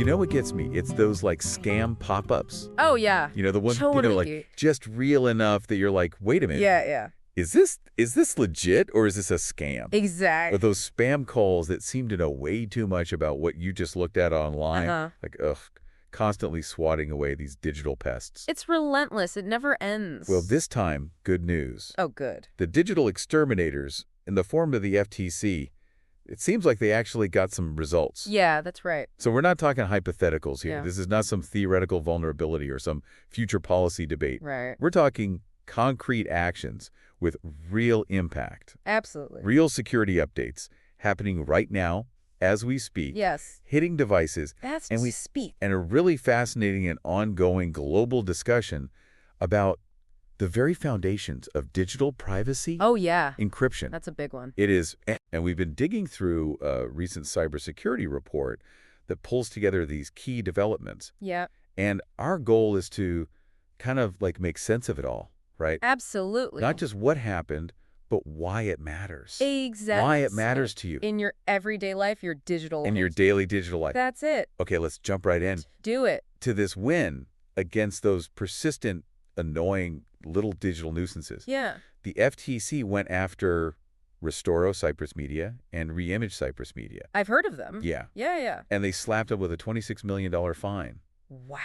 know what gets me? It's those like scam pop-ups. Oh, yeah. You know, the ones, Totally. like just real enough that you're like, wait a minute. Yeah, yeah. Is this legit or is this a scam? Exactly. Or those spam calls that seem to know way too much about what you just looked at online. Like, constantly swatting away these digital pests. It's relentless. It never ends. Well, this time, good news. Oh, good. The digital exterminators, in the form of the FTC, it seems like they actually got some results. Yeah, that's right. So we're not talking hypotheticals here. Yeah. This is not some theoretical vulnerability or some future policy debate. Right. We're talking concrete actions with real impact. Absolutely. Real security updates happening right now as we speak. Yes. Hitting devices. And we speak. And a really fascinating and ongoing global discussion about the very foundations of digital privacy. Oh, yeah. Encryption. That's a big one. It is. And we've been digging through a recent cybersecurity report that pulls together these key developments. Yeah. And our goal is to kind of like make sense of it all, right? Absolutely. Not just what happened, but why it matters. Exactly. Why it matters to you. In your everyday life, your digital life. In your daily digital life. That's it. Okay, let's jump right in. Do it. To this win against those persistent, annoying little digital nuisances. Yeah. The FTC went after Restoro Cypress Media and Reimage Cypress Media. I've heard of them. Yeah. Yeah, yeah. And they slapped them with a $26 million fine. Wow.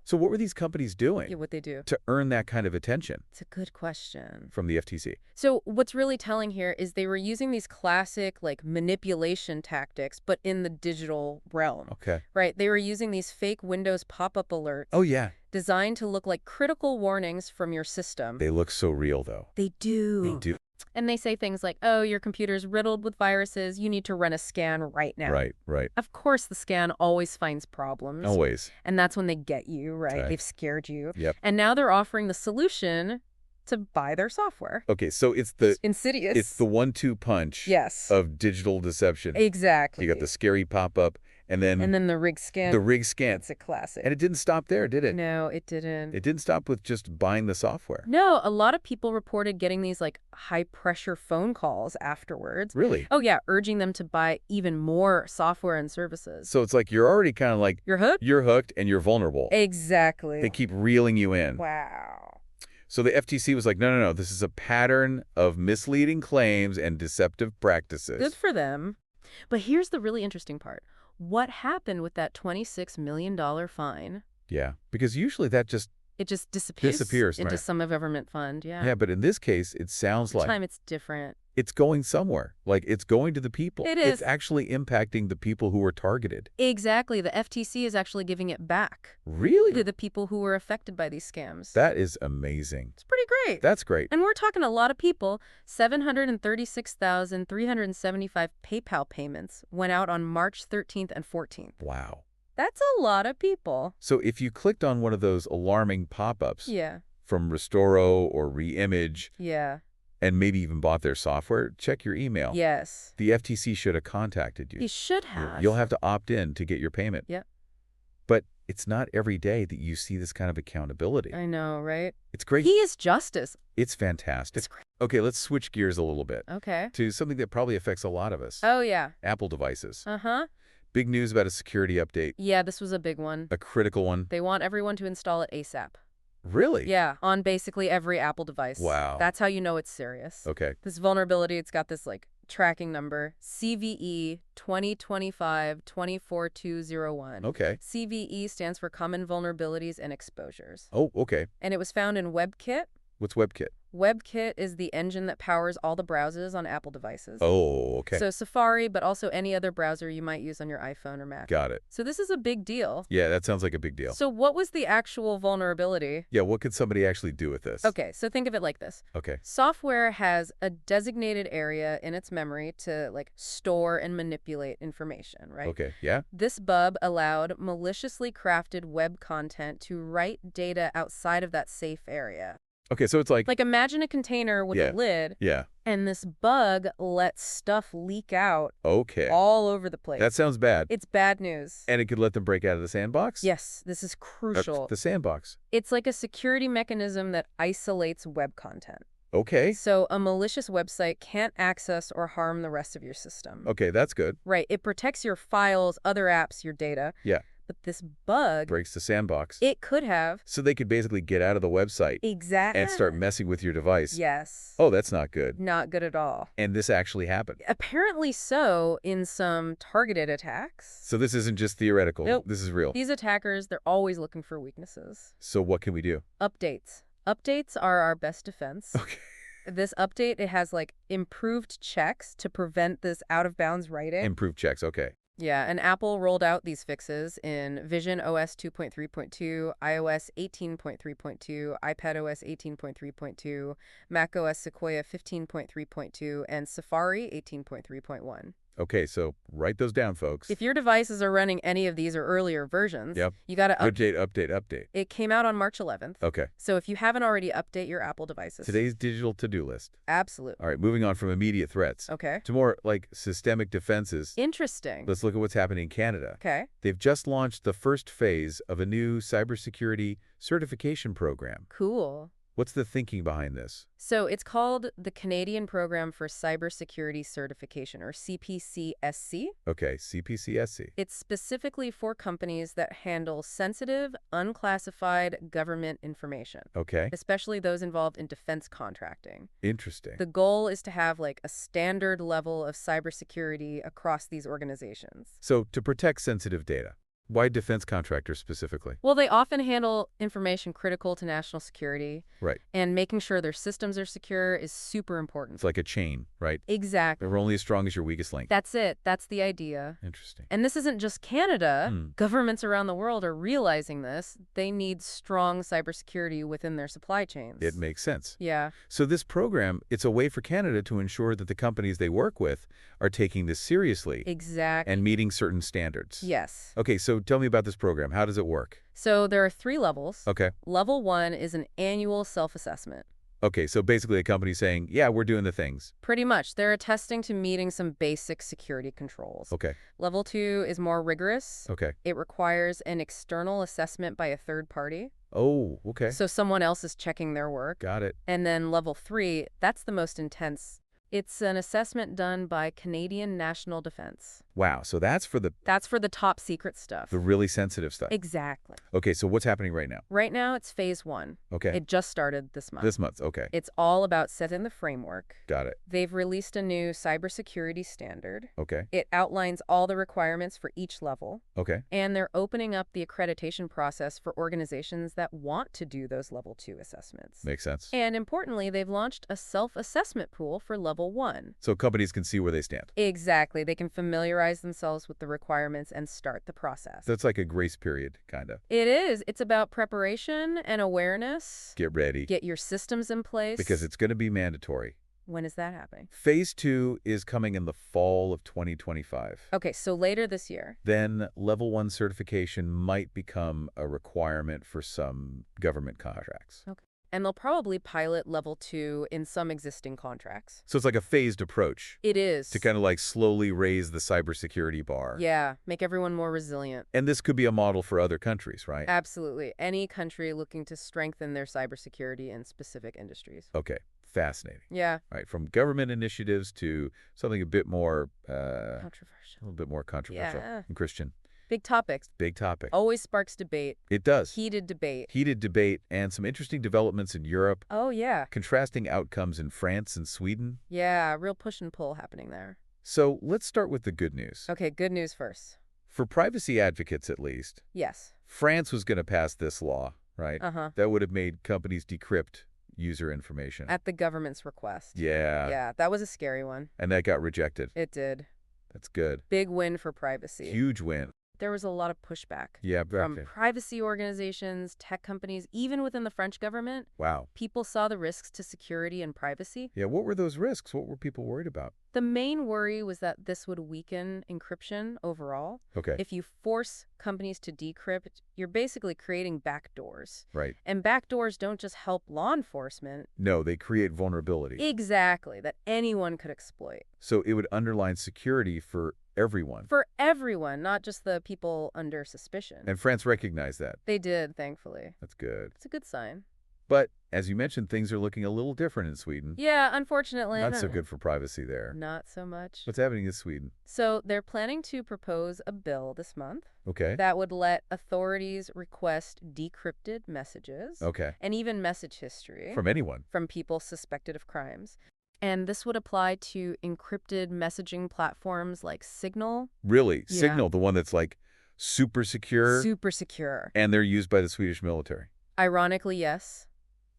So what were these companies doing Yeah, what they do. to earn that kind of attention It's a good question. from the FTC? So what's really telling here is they were using these classic like manipulation tactics, but in the digital realm. Okay. Right? They were using these fake Windows pop-up alerts. Oh, yeah. Designed to look like critical warnings from your system. They look so real, though. They do. They do. And they say things like, oh, your computer's riddled with viruses. You need to run a scan right now. Right, right. Of course, the scan always finds problems. Always. And that's when they get you, right? Okay. They've scared you. Yep. And now they're offering the solution to buy their software. Okay, so it's the insidious. It's the 1-2 punch Yes. of digital deception. Exactly. You got the scary pop-up and then the rig scan. The rig scan. It's a classic. And it didn't stop there, did it? No, it didn't. It didn't stop with just buying the software. No, a lot of people reported getting these like high-pressure phone calls afterwards. Really? Oh, yeah, urging them to buy even more software and services. So it's like you're already kind of like... You're hooked? You're hooked and you're vulnerable. Exactly. They keep reeling you in. Wow. So the FTC was like, no, this is a pattern of misleading claims and deceptive practices. Good for them. But here's the really interesting part. What happened with that $26 million fine? Yeah, because usually that just... It just disappears into right. some government fund, yeah. Yeah, but in this case, it sounds This like... time it's different. It's going somewhere. Like, it's going to the people. It is. It's actually impacting the people who were targeted. Exactly. The FTC is actually giving it back. Really? To the people who were affected by these scams. That is amazing. It's pretty great. That's great. And we're talking a lot of people. 736,375 PayPal payments went out on March 13th and 14th. Wow. That's a lot of people. So if you clicked on one of those alarming pop-ups Yeah. from Restoro or Reimage Yeah. and maybe even bought their software, check your email. Yes. The FTC should have contacted you. He should have. You'll have to opt in to get your payment. Yeah. But it's not every day that you see this kind of accountability. I know, right? It's great. He is justice. It's fantastic. It's great. Okay, let's switch gears a little bit Okay. to something that probably affects a lot of us. Oh, yeah. Apple devices. Uh-huh. Big news about a security update. Yeah, this was a big one. A critical one. They want everyone to install it ASAP. Really? Yeah, on basically every Apple device. Wow. That's how you know it's serious. Okay. This vulnerability, it's got this, like, tracking number, CVE 2025-24201. Okay. CVE stands for Common Vulnerabilities and Exposures. Oh, okay. And it was found in WebKit. What's WebKit? WebKit is the engine that powers all the browsers on Apple devices. Oh, okay. So Safari, but also any other browser you might use on your iPhone or Mac. Got it. So this is a big deal. Yeah, that sounds like a big deal. So what was the actual vulnerability? Yeah, what could somebody actually do with this? Okay, so think of it like this. Okay. Software has a designated area in its memory to, like, store and manipulate information, right? Okay, yeah? This bug allowed maliciously crafted web content to write data outside of that safe area. Okay, so it's like... Like, imagine a container with Yeah. a lid, Yeah. and this bug lets stuff leak out Okay. all over the place. That sounds bad. It's bad news. And it could let them break out of the sandbox? Yes, this is crucial. The sandbox. It's like a security mechanism that isolates web content. Okay. So a malicious website can't access or harm the rest of your system. Okay, that's good. Right. It protects your files, other apps, your data. Yeah. But this bug, breaks the sandbox. it could have. So they could basically get out of the website Exactly. and start messing with your device. Yes. Oh, that's not good. Not good at all. And this actually happened. Apparently so in some targeted attacks. So this isn't just theoretical. Nope. This is real. These attackers, they're always looking for weaknesses. So what can we do? Updates. Updates are our best defense. Okay. This update, it has like improved checks to prevent this out-of-bounds writing. Improved checks. Okay. Yeah, and Apple rolled out these fixes in Vision OS 2.3.2, iOS 18.3.2, iPadOS 18.3.2, macOS Sequoia 15.3.2, and Safari 18.3.1. Okay, so write those down, folks. If your devices are running any of these or earlier versions, you got to update. It came out on March 11th. Okay. So if you haven't already, update your Apple devices. Today's digital to-do list. Absolutely. All right, moving on from immediate threats. Okay. To more, like, systemic defenses. Interesting. Let's look at what's happening in Canada. Okay. They've just launched the first phase of a new cybersecurity certification program. Cool. What's the thinking behind this? So it's called the Canadian Program for Cybersecurity Certification, or CPCSC. Okay, CPCSC. It's specifically for companies that handle sensitive, unclassified government information. Okay. Especially those involved in defense contracting. Interesting. The goal is to have like a standard level of cybersecurity across these organizations. So to protect sensitive data. Why defense contractors specifically? Well, they often handle information critical to national security. Right. And making sure their systems are secure is super important. It's like a chain, right? Exactly. They're only as strong as your weakest link. That's it. That's the idea. Interesting. And this isn't just Canada. Governments around the world are realizing this. They need strong cybersecurity within their supply chains. It makes sense. Yeah. So this program, it's a way for Canada to ensure that the companies they work with are taking this seriously. Exactly. And meeting certain standards. Yes. Okay, so tell me about this program. How does it work? So there are 3 levels. Okay. Level 1 is an annual self-assessment. Okay, so basically a company saying, yeah, we're doing the things. Pretty much. They're attesting to meeting some basic security controls. Okay. Level 2 is more rigorous. Okay. It requires an external assessment by a third party. Oh, okay. So someone else is checking their work. Got it. And then level 3, that's the most intense. It's an assessment done by Canadian National Defense. Wow, so that's for the top secret stuff. the really sensitive stuff. Exactly. Okay, so what's happening right now? Right now, it's phase 1. Okay. It just started this month. This month, okay. It's all about setting the framework. Got it. They've released a new cybersecurity standard. Okay. It outlines all the requirements for each level. Okay. And they're opening up the accreditation process for organizations that want to do those level 2 assessments. Makes sense. And importantly, they've launched a self-assessment pool for level 1. So companies can see where they stand. Exactly. They can familiarize themselves with the requirements and start the process. That's like a grace period, kind of. It is. It's about preparation and awareness. Get ready. Get your systems in place. Because it's going to be mandatory. When is that happening? Phase 2 is coming in the fall of 2025. Okay, so later this year. Then level 1 certification might become a requirement for some government contracts. Okay. And they'll probably pilot level 2 in some existing contracts. So it's like a phased approach. It is. To kind of like slowly raise the cybersecurity bar. Yeah, make everyone more resilient. And this could be a model for other countries, right? Absolutely. Any country looking to strengthen their cybersecurity in specific industries. Okay. Fascinating. Yeah. Right. From government initiatives to something a bit more Controversial. A little bit more controversial. Yeah. And Christian. Big topics. Big topic. Always sparks debate. It does. Heated debate. Heated debate and some interesting developments in Europe. Oh, yeah. Contrasting outcomes in France and Sweden. Yeah, real push and pull happening there. So let's start with the good news. Okay, good news first. For privacy advocates, at least, Yes. France was going to pass this law, right? Uh-huh. That would have made companies decrypt user information. At the government's request. Yeah. Yeah, that was a scary one. And that got rejected. It did. That's good. Big win for privacy. Huge win. There was a lot of pushback. Yeah, from privacy organizations, tech companies, even within the French government. Wow. People saw the risks to security and privacy. Yeah, what were those risks? What were people worried about? The main worry was that this would weaken encryption overall. Okay. If you force companies to decrypt, you're basically creating backdoors. Right. And backdoors don't just help law enforcement. No, they create vulnerability. Exactly, that anyone could exploit. So it would underline security for everyone. For everyone, not just the people under suspicion. And France recognized that. They did, thankfully. That's good. It's a good sign. But as you mentioned, things are looking a little different in Sweden. Yeah, unfortunately. Not so good for privacy there. Not so much. What's happening in Sweden? So they're planning to propose a bill this month Okay. that would let authorities request decrypted messages Okay. and even message history From anyone. from people suspected of crimes. And this would apply to encrypted messaging platforms like Signal. Really? Yeah. Signal, the one that's like super secure? Super secure. And they're used by the Swedish military. Ironically, yes.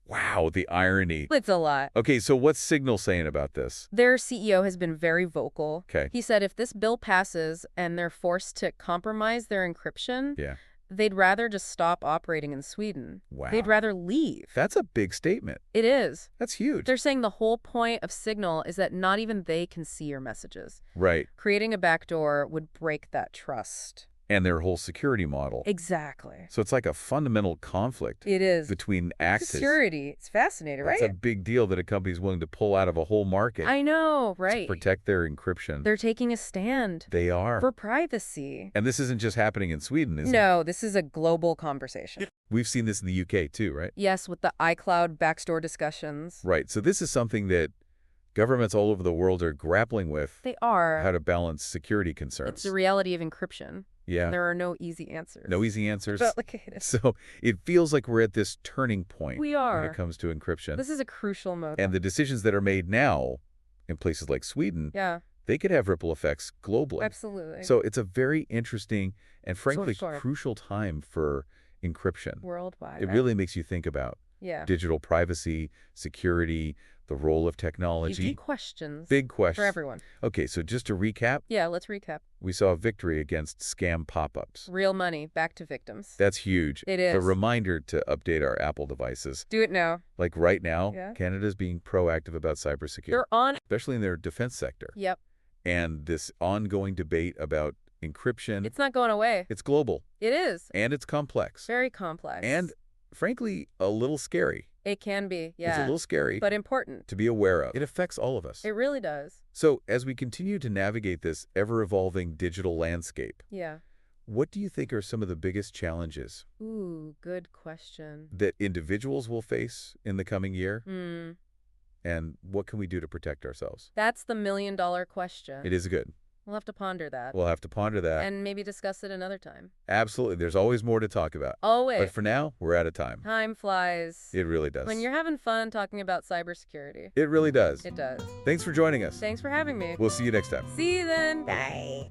Wow, the irony. It's a lot. Okay, so what's Signal saying about this? Their CEO has been very vocal. Okay. He said if this bill passes and they're forced to compromise their encryption, Yeah. they'd rather just stop operating in Sweden. Wow. They'd rather leave. That's a big statement. It is. That's huge. They're saying the whole point of Signal is that not even they can see your messages. Right. Creating a backdoor would break that trust. And their whole security model. Exactly. So it's like a fundamental conflict It is. between actors. Security. It's fascinating, right? That's a big deal that a company's willing to pull out of a whole market. I know, right. To protect their encryption. They're taking a stand. They are. For privacy. And this isn't just happening in Sweden, is it? No, this is a global conversation. We've seen this in the UK too, right? Yes, with the iCloud backdoor discussions. Right. So this is something that governments all over the world are grappling with. They are. How to balance security concerns. It's the reality of encryption. Yeah. There are no easy answers. No easy answers. Complicated. So it feels like we're at this turning point. We are. When it comes to encryption. This is a crucial moment. And the decisions that are made now in places like Sweden, yeah, they could have ripple effects globally. absolutely. So it's a very interesting and frankly Sure. crucial time for encryption. Worldwide. It really makes you think about digital privacy, security, the role of technology. Big questions. Big questions. For everyone. Okay, so just to recap. Yeah, let's recap. We saw a victory against scam pop-ups. Real money back to victims. That's huge. It is. A reminder to update our Apple devices. Do it now. Like right now, Yeah. Canada's being proactive about cybersecurity. They're on. Especially in their defense sector. Yep. And this ongoing debate about encryption. It's not going away. It's global. It is. And it's complex. Very complex. And frankly, a little scary. It can be, yeah. It's a little scary. But important. To be aware of. It affects all of us. It really does. So as we continue to navigate this ever-evolving digital landscape, yeah. What do you think are some of the biggest challenges? Ooh, good question. That individuals will face in the coming year? Hmm. And what can we do to protect ourselves? That's the million-dollar question. It is good. We'll have to ponder that. We'll have to ponder that. And maybe discuss it another time. Absolutely. There's always more to talk about. Always. But for now, we're out of time. Time flies. It really does. When you're having fun talking about cybersecurity. It really does. It does. Thanks for joining us. Thanks for having me. We'll see you next time. See you then. Bye.